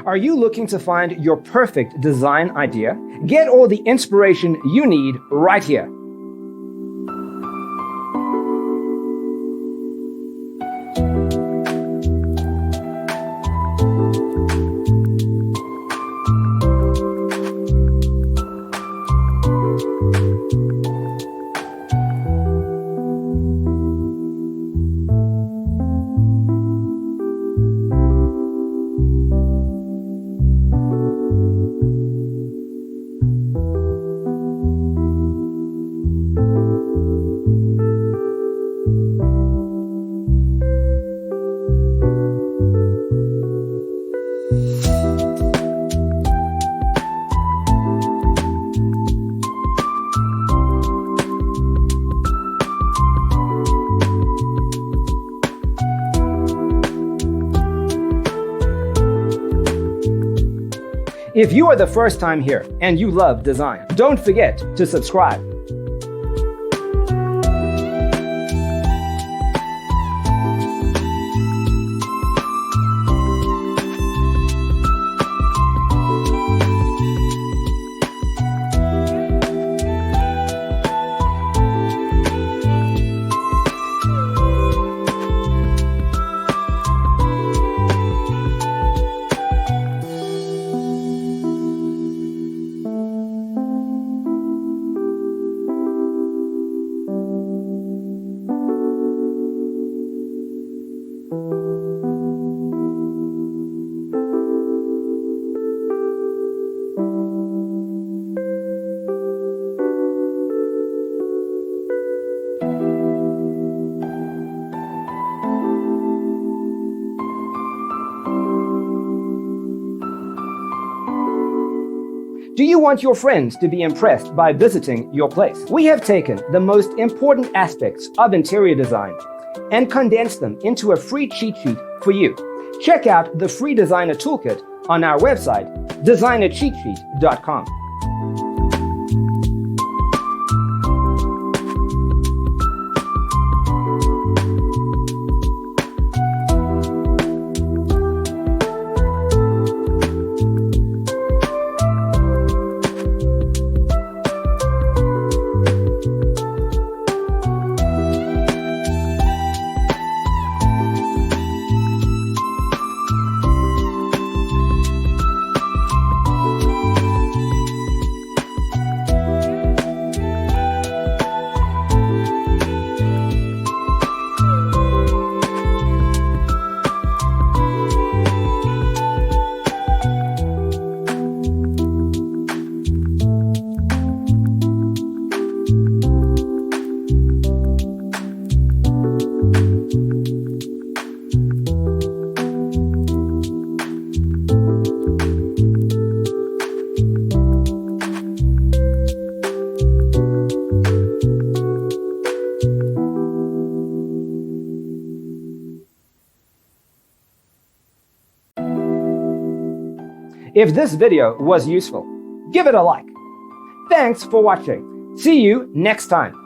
Are you looking to find your perfect design idea? Get all the inspiration you need right here. If you are the first time here and you love design, don't forget to subscribe. Do you want your friends to be impressed by visiting your place? We have taken the most important aspects of interior design and condensed them into a free cheat sheet for you. Check out the free designer toolkit on our website, designercheatsheet.com. If this video was useful, give it a like. Thanks for watching. See you next time.